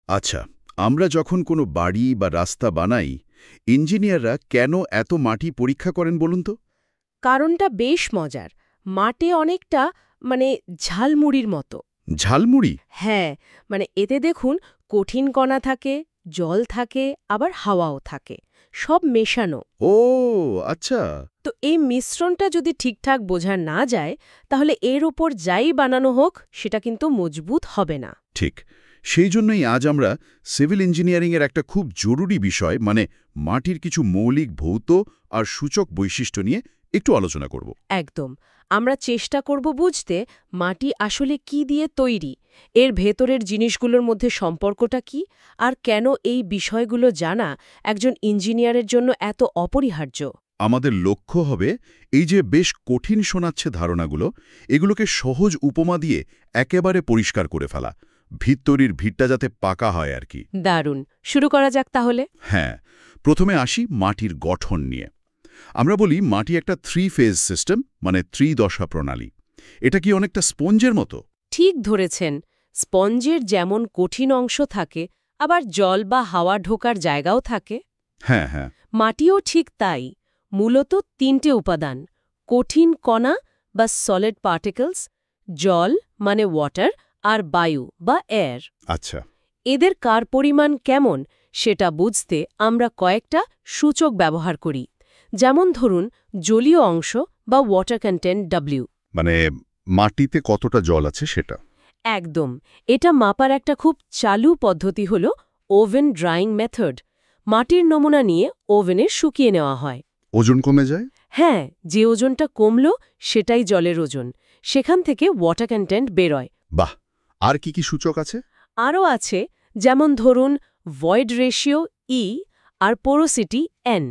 আচ্ছা, আমরা যখন কোনো বাড়ি বা রাস্তা বানাই, ইঞ্জিনিয়াররা কেন এত মাটি পরীক্ষা করেন বলুন তো? কারণটা বেশ মজার। মাটি অনেকটা মানে ঝালমুড়ির মতো। ঝালমুড়ি? হ্যাঁ, এতে দেখুন কঠিন কণা থাকে, জল থাকে, আবার হাওয়াও থাকে। সব মেশানো। ও আচ্ছা। তো এই মিশ্রণটা যদি ঠিকঠাক বোঝা না যায়, তাহলে এর ওপর যাই বানানো হোক সেটা কিন্তু মজবুত হবে না। ঠিক। সেই জন্যই আজ আমরা সিভিল ইঞ্জিনিয়ারিংয়ের একটা খুব জরুরি বিষয় মাটির কিছু মৌলিক ভৌত আর সূচক বৈশিষ্ট্য নিয়ে একটু আলোচনা করব। একদম। আমরা চেষ্টা করব বুঝতে মাটি আসলে কি দিয়ে তৈরি, এর ভেতরের জিনিসগুলোর মধ্যে সম্পর্কটা কি, আর কেন এই বিষয়গুলো জানা একজন ইঞ্জিনিয়ারের জন্য এত অপরিহার্য। আমাদের লক্ষ্য হবে এই যে বেশ কঠিন শোনাচ্ছে ধারণাগুলো, এগুলোকে সহজ উপমা দিয়ে একেবারে পরিষ্কার করে ফেলা। ভিত তৈরির ভিতটা যাতে পাকা হয় আর কি। দারুণ। শুরু করা যাক তাহলে। হ্যাঁ, প্রথমে আসি মাটির গঠন নিয়ে। আমরা বলি মাটি একটা 3 ফেজ সিস্টেম, মানে ত্রিদশা প্রণালী। এটা কি অনেকটা স্পঞ্জের মতো? ঠিক ধরেছেন। স্পঞ্জের যেমন কঠিন অংশ থাকে, আবার জল বা হাওয়া ঢোকার জায়গাও থাকে, হ্যাঁ হ্যাঁ। মাটিও ঠিক তাই। মূলত ৩টে উপাদান: কঠিন কণা বা সলিড পার্টিকলস, জল মানে ওয়াটার, আর বায়ু বা এয়ার। আচ্ছা। এদের কার পরিমাণ কেমন সেটা বুঝতে আমরা কয়েকটা সূচক ব্যবহার করি। যেমন ধরুন জলীয় অংশ বা ওয়াটার কন্টেন্ট ডব্লিউ। মানে মাটিতে কতটা জল আছে সেটা? একদম। এটা মাপার একটা খুব চালু পদ্ধতি হল ওভেন ড্রাইং মেথড। মাটির নমুনা নিয়ে ওভেনে শুকিয়ে নেওয়া হয়। ওজন কমে যায়? হ্যাঁ, যে ওজনটা কমল সেটাই জলের ওজন। সেখান থেকে ওয়াটার কন্টেন্ট বেরোয়। বাহ! আর কি কি সূচক আছে? আরও আছে, যেমন ধরুন ভয়েড রেশিও ই আর পোরোসিটি এন।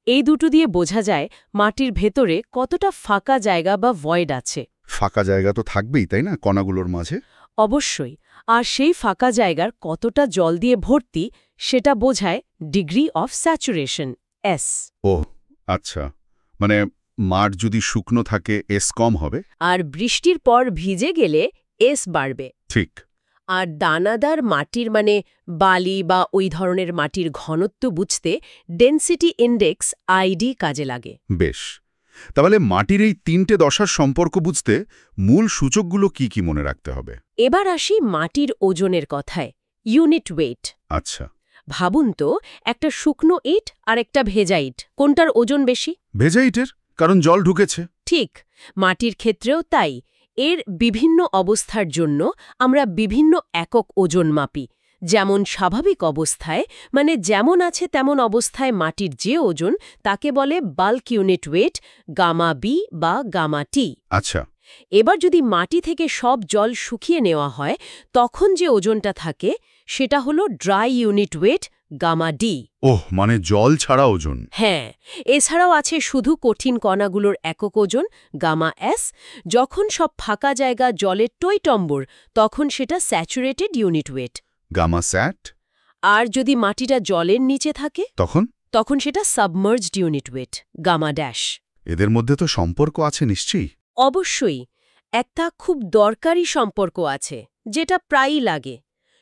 এই দুটো দিয়ে বোঝা যায় মাটির ভেতরে কতটা ফাঁকা জায়গা বা ভয়েড আছে। ফাঁকা জায়গা তো থাকবেই, তাই না, কণাগুলোর মাঝে? অবশ্যই। আর সেই ফাঁকা জায়গার কতটা জল দিয়ে ভর্তি সেটা বোঝায় ডিগ্রি অফ স্যাচুরেশন, এস। ওহ আচ্ছা। মানে মাঠ যদি শুকনো থাকে এস কম হবে? আর বৃষ্টির পর ভিজে গেলে এস বাড়বে। ঠিক। আর দানাদার মাটির বালি বা ওই ধরনের মাটির ঘনত্ব বুঝতে ডেনসিটি ইন্ডেক্স আইডি কাজে লাগে। বেশ। তাহলে মাটির এই 3টে দশার সম্পর্ক বুঝতে মূল সূচকগুলো কি কি মনে রাখতে হবে? এবার আসি মাটির ওজনের কথায়, ইউনিট ওয়েট। আচ্ছা। ভাবুন তো, একটা শুকনো ইট আর একটা ভেজা ইট, কোনটার ওজন বেশি? ভেজা ইটের, কারণ জল ঢুকেছে। ঠিক, মাটির ক্ষেত্রেও তাই। এর বিভিন্ন অবস্থার জন্য আমরা বিভিন্ন একক ওজন মাপি। যেমন স্বাভাবিক অবস্থায়, যেমন আছে তেমন অবস্থায় মাটির যে ওজন, তাকে বলে bulk unit weight, gamma B বা গামা টি। আচ্ছা। এবার যদি মাটি থেকে সব জল শুকিয়ে নেওয়া হয়, তখন যে ওজনটা থাকে সেটা হলো dry unit weight, gamma D. ওহ, মানে জল ছাড়া ওজন। হ্যাঁ, এছাড়াও আছে শুধু কঠিন কণাগুলোর একক ওজন, গামা এস। যখন সব ফাঁকা জায়গা জলের টইটম্বর, তখন সেটা স্যাচুরেটেড ইউনিট ওয়েট, গামা স্যাট। আর যদি মাটিটা জলের নিচে থাকে তখন? তখন সেটা submerged unit weight, gamma dash. এদের মধ্যে তো সম্পর্ক আছে নিশ্চয়ই। অবশ্যই। একটা খুব দরকারি সম্পর্ক আছে, যেটা প্রায়ই লাগে।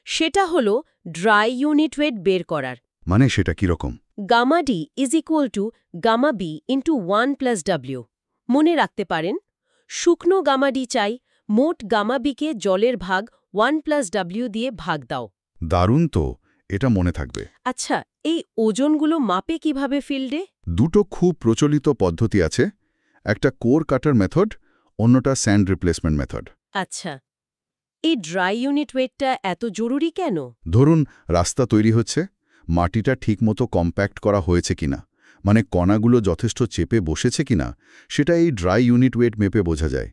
সেটা হলো ড্রাই ইউনিট ওয়েট বের করার। মানে সেটা কিরকম? Gamma D is equal to gamma B into 1 plus W. মনে রাখতে পারেন, শুকনো গামা ডি চাই, মোট গামা বিকে জলের ভাগ 1 প্লাস ডাব্লিউ দিয়ে ভাগ দাও। দারুণ তো, এটা মনে থাকবে। আচ্ছা, এই ওজনগুলো মাপে কিভাবে ফিল্ডে? দুটো খুব প্রচলিত পদ্ধতি আছে, একটা কোর কাটার মেথড, অন্যটা স্যান্ড রিপ্লেসমেন্ট মেথড। আচ্ছা, এই ড্রাই ইউনিট ওয়েটটা এত জরুরি কেন? ধরুন রাস্তা তৈরি হচ্ছে, মাটিটা ঠিকমতো কম্প্যাক্ট করা হয়েছে কিনা, মানে কণাগুলো যথেষ্ট চেপে বসেছে কিনা, সেটা এই ড্রাই ইউনিট ওয়েট মেপে বোঝা যায়।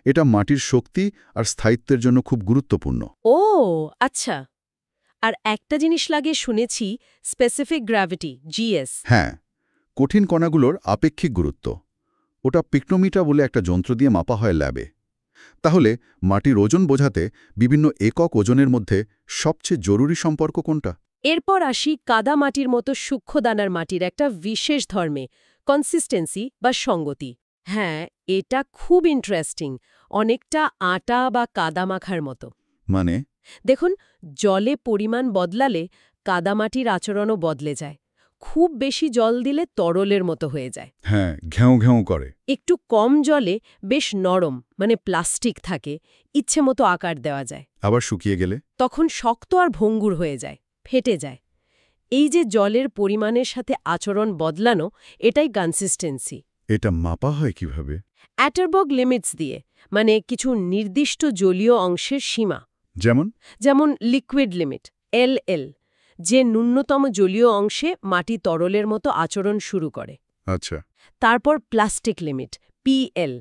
এটা মাটির শক্তি আর স্থায়িত্বের জন্য খুব গুরুত্বপূর্ণ। ও আচ্ছা। আর একটা জিনিস লাগে শুনেছি, স্পেসিফিক গ্র্যাভিটি, জিএস। হ্যাঁ, কঠিন কণাগুলোর আপেক্ষিক গুরুত্ব, ওটা পিকনোমিটার বলে একটা যন্ত্র দিয়ে মাপা হয় ল্যাবে। তাহলে মাটির ওজন বোঝাতে বিভিন্ন একক ওজনের মধ্যে সবচেয়ে জরুরি সম্পর্ক কোনটা? এরপর আসি কাদা মাটির মতো সূক্ষ্ম দানার মাটির একটা বিশেষ ধর্মে, কনসিস্টেন্সি বা সঙ্গতি। হ্যাঁ, এটা খুব ইন্টারেস্টিং। অনেকটা আটা বা কাদা মাখার মতো। মানে দেখুন, জলে পরিমাণ বদলালে কাদামাটির আচরণও বদলে যায়। খুব বেশি জল দিলে তরলের মতো হয়ে যায়। হ্যাঁ, ঘেউ ঘেউ করে। একটু কম জলে বেশ নরম, মানে প্লাস্টিক থাকে, ইচ্ছে মতো আকার দেওয়া যায়। আবার শুকিয়ে গেলে? তখন শক্ত আর ভঙ্গুর হয়ে যায়, ফেটে যায়। এই যে জলের পরিমাণের সাথে আচরণ বদলানো, এটাই কনসিস্টেন্সি। এটা মাপা হয় কিভাবে? অ্যাটারবার্গ লিমিটস দিয়ে, মানে কিছু নির্দিষ্ট জলীয় অংশের সীমা। যেমন? যেমন লিকুইড লিমিট, LL, যে ন্যূনতম জলীয় অংশে মাটি তরলের মতো আচরণ শুরু করে। আচ্ছা। তারপর প্লাস্টিক লিমিট, PL,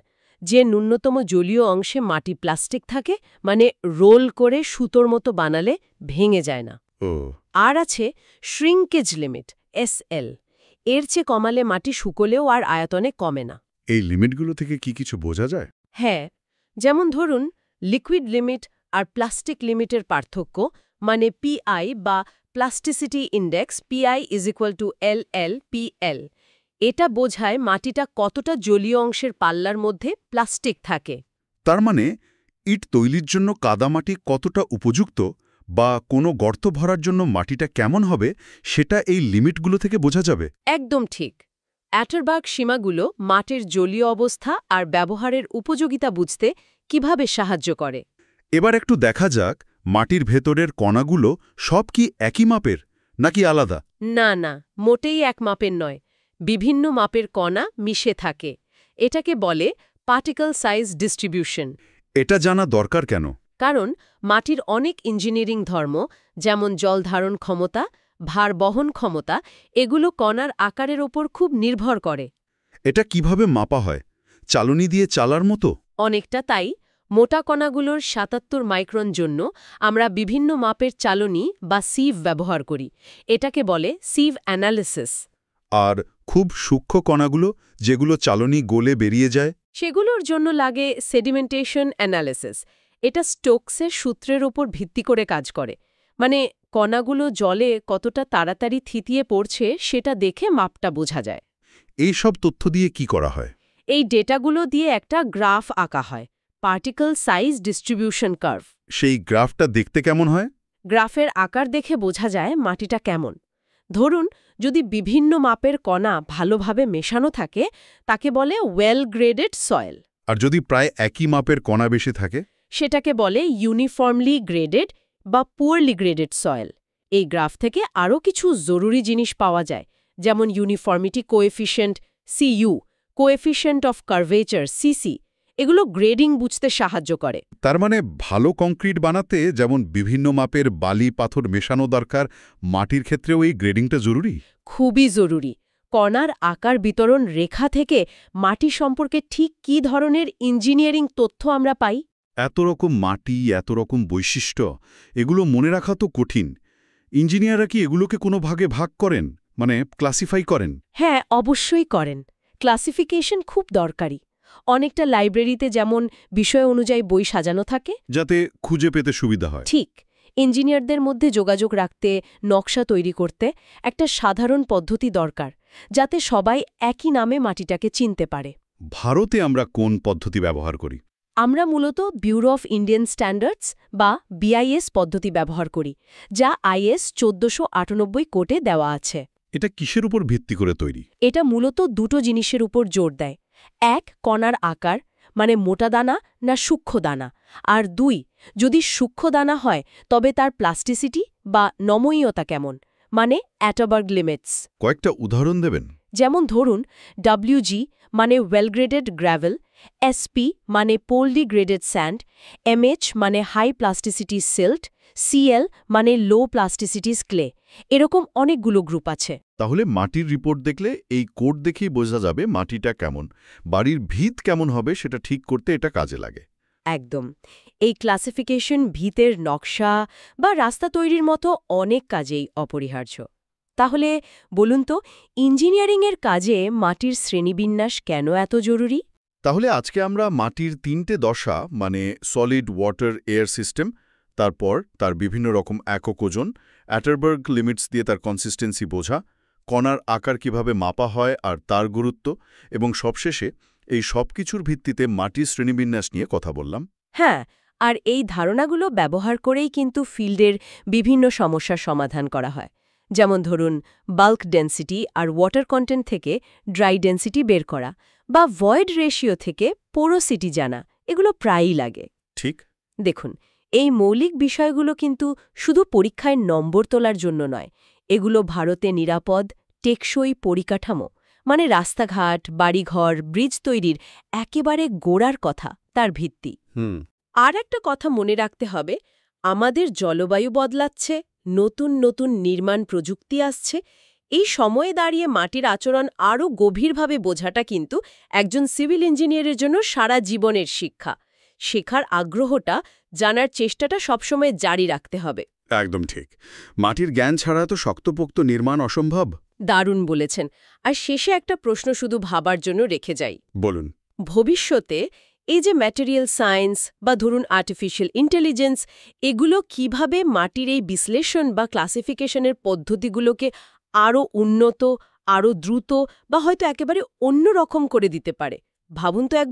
যে ন্যূনতম জলীয় অংশে মাটি প্লাস্টিক থাকে, মানে রোল করে সুতোর মতো বানালে ভেঙে যায় না। ও। আর আছে শ্রিঙ্কেজ লিমিট, SL, এর চেয়ে কমালে মাটি শুকলেও আর আয়তনে কমে না। এই লিমিটগুলো থেকে কি কিছু বোঝা যায়? হ্যাঁ, যেমন ধরুন লিকুইড লিমিট আর প্লাস্টিক লিমিটের পার্থক্য, মানে PI বা plasticity index, PI = LL, PL, এটা বোঝায় মাটিটা কতটা জলীয় অংশের পাল্লার মধ্যে প্লাস্টিক থাকে। তার মানে ইট তৈরির জন্য কাদামাটি কতটা উপযুক্ত বা কোনো গর্ত ভরার জন্য মাটিটা কেমন হবে সেটা এই লিমিটগুলো থেকে বোঝা যাবে। একদম ঠিক। অ্যাটারবার্গ সীমাগুলো মাটির জলীয় অবস্থা আর ব্যবহারের উপযোগিতা বুঝতে কিভাবে সাহায্য করে। এবার একটু দেখা যাক মাটির ভেতরের কণাগুলো সব কি একই মাপের নাকি আলাদা? না না, মোটেই এক মাপের নয়। বিভিন্ন মাপের কণা মিশে থাকে। এটাকে বলে পার্টিকল সাইজ ডিস্ট্রিবিউশন। এটা জানা দরকার কেন? কারণ মাটির অনেক ইঞ্জিনিয়ারিং ধর্ম, যেমন জল ধারণ ক্ষমতা, ভার বহন ক্ষমতা, এগুলো কণার আকারের ওপর খুব নির্ভর করে। এটা কিভাবে মাপা হয়? চালনি দিয়ে চালার মতো? অনেকটা তাই। মোটা কণাগুলোর ৭৭ মাইক্রন জন্য আমরা বিভিন্ন মাপের চালনী বা সিভ ব্যবহার করি। এটাকে বলে সিভ অ্যানালিসিস। আর খুব সূক্ষ্ম কণাগুলো যেগুলো চালনি গলে বেরিয়ে যায়? সেগুলোর জন্য লাগে সেডিমেন্টেশন অ্যানালিসিস। এটা স্টোকসের সূত্রের ওপর ভিত্তি করে কাজ করে। মানে কণাগুলো জলে কতটা তাড়াতাড়ি থিতিয়ে পড়ছে সেটা দেখে মাপটা বোঝা যায়। এই সব তথ্য দিয়ে কি করা হয়? এই ডেটাগুলো দিয়ে একটা গ্রাফ আঁকা হয়, পার্টিকল সাইজ ডিস্ট্রিবিউশন কার্ভ। সেই গ্রাফটা দেখতে কেমন হয়? গ্রাফের আকার দেখে বোঝা যায় মাটিটা কেমন। ধরুন, যদি বিভিন্ন মাপের কণা ভালোভাবে মেশানো থাকে, তাকে বলে ওয়েল গ্রেডেড সয়েল। আর যদি প্রায় একই মাপের কণা বেশি থাকে? সেটাকে বলে ইউনিফর্মলি গ্রেডেড বা পুয়ারলি গ্রেডেড সয়েল। এই গ্রাফ থেকে আরও কিছু জরুরি জিনিস পাওয়া যায়, যেমন uniformity coefficient, CU, coefficient of curvature, CC। এগুলো গ্রেডিং বুঝতে সাহায্য করে। তার মানে ভালো কংক্রিট বানাতে যেমন বিভিন্ন মাপের বালি পাথর মেশানো দরকার, মাটির ক্ষেত্রেও এই গ্রেডিংটা জরুরি? খুবই জরুরি। কণার আকার বিতরণ রেখা থেকে মাটি সম্পর্কে ঠিক কী ধরনের ইঞ্জিনিয়ারিং তথ্য আমরা পাই। এত রকম মাটি, এত রকম বৈশিষ্ট্য, এগুলো মনে রাখা তো কঠিন। ইঞ্জিনিয়াররা কি এগুলোকে কোনো ভাগে ভাগ করেন, মানে ক্লাসিফাই করেন? হ্যাঁ, অবশ্যই করেন। ক্লাসিফিকেশন খুব দরকারি। অনেকটা লাইব্রেরিতে যেমন বিষয় অনুযায়ী বই সাজানো থাকে, যাতে খুঁজে পেতে সুবিধা হয়। ঠিক ইঞ্জিনিয়ারদের মধ্যে যোগাযোগ রাখতে, নকশা তৈরি করতে একটা সাধারণ পদ্ধতি দরকার, যাতে সবাই একই নামে মাটিটাকে চিনতে পারে। ভারতে আমরা কোন পদ্ধতি ব্যবহার করি? আমরা মূলত ব্যুরো অফ ইন্ডিয়ান স্ট্যান্ডার্ডস বা BIS পদ্ধতি ব্যবহার করি, যা IS 1498 কোডে দেওয়া আছে। এটা কিসের উপর ভিত্তি করে তৈরি? এটা মূলত দুটো জিনিসের উপর জোর দেয়। এক, কণার আকার, মানে মোটা দানা না সূক্ষ্ম দানা। আর দুই, যদি সূক্ষ্ম দানা হয় তবে তার প্লাস্টিসিটি বা নমনীয়তা কেমন, মানে অ্যাটারবার্গ লিমিটস। কয়েকটা উদাহরণ দেবেন? যেমন ধরুন, WG মানে ওয়েল গ্রেডেড গ্র্যাভেল, SP মানে পোললি গ্রেডেড স্যান্ড, MH মানে হাই প্লাস্টিসিটি সিল্ট, CL মানে লো প্লাস্টিসিটি ক্লে। এরকম অনেকগুলো গ্রুপ আছে। তাহলে মাটির রিপোর্ট দেখলে এই কোড দেখেই বোঝা যাবে মাটিটা কেমন, বাড়ির ভিত কেমন হবে সেটা ঠিক করতে এটা কাজে লাগে। একদম। এই ক্লাসিফিকেশন ভিতের নকশা বা রাস্তা তৈরির মতো অনেক কাজেই অপরিহার্য। তাহলে বলুন তো, ইঞ্জিনিয়ারিংয়ের কাজে মাটির শ্রেণীবিন্যাস কেন এত জরুরি? তাহলে আজকে আমরা মাটির 3টে দশা, মানে সলিড, ওয়াটার, এয়ার সিস্টেম, তারপর তার বিভিন্ন রকম একক ওজন, অ্যাটারবার্গ লিমিটস দিয়ে তার কনসিস্টেন্সি বোঝা, কণার আকার কিভাবে মাপা হয় আর তার গুরুত্ব, এবং সবশেষে এই সব কিছুর ভিত্তিতে মাটির শ্রেণীবিন্যাস নিয়ে কথা বললাম। হ্যাঁ, আর এই ধারণাগুলো ব্যবহার করেই কিন্তু ফিল্ডের বিভিন্ন সমস্যার সমাধান করা হয়। যেমন ধরুন বাল্ক ডেনসিটি আর ওয়াটার কন্টেন্ট থেকে ড্রাই ডেনসিটি বের করা, বা ভয়েড রেশিও থেকে পোরোসিটি জানা, এগুলো প্রায়ই লাগে। ঠিক। দেখুন, এই মৌলিক বিষয়গুলো কিন্তু শুধু পরীক্ষায় নম্বর তোলার জন্য নয়, এগুলো ভারতে নিরাপদ, টেকসই পরিকাঠামো, মানে রাস্তাঘাট, বাড়িঘর, ব্রিজ তৈরির একেবারে গোড়ার কথা, তার ভিত্তি। আর একটা কথা মনে রাখতে হবে, আমাদের জলবায়ু বদলাচ্ছে, নতুন নতুন নির্মাণ প্রযুক্তি আসছে। এই সময়ে দাঁড়িয়ে মাটির আচরণ আরও গভীরভাবে বোঝাটা কিন্তু একজন সিভিল ইঞ্জিনিয়ারের জন্য সারা জীবনের শিক্ষা। শেখার আগ্রহটা, জানার চেষ্টাটা সবসময় জারি রাখতে হবে। একদম ঠিক। মাটির জ্ঞান ছাড়া তো শক্তপোক্ত নির্মাণ অসম্ভব। দারুণ বলেছেন। আর শেষে একটা প্রশ্ন শুধু ভাবার জন্য রেখে যাই। বলুন। ভবিষ্যতে এই যে ম্যাটেরিয়াল সায়েন্স বা ধরুন আর্টিফিশিয়াল ইন্টেলিজেন্স, এগুলো কিভাবে মাটির এই বিশ্লেষণ বা ক্লাসিফিকেশনের পদ্ধতিগুলোকে আরও উন্নত, আরও দ্রুত বা হয়তো একেবারে অন্যরকম করে দিতে পারে, ভাবুন তো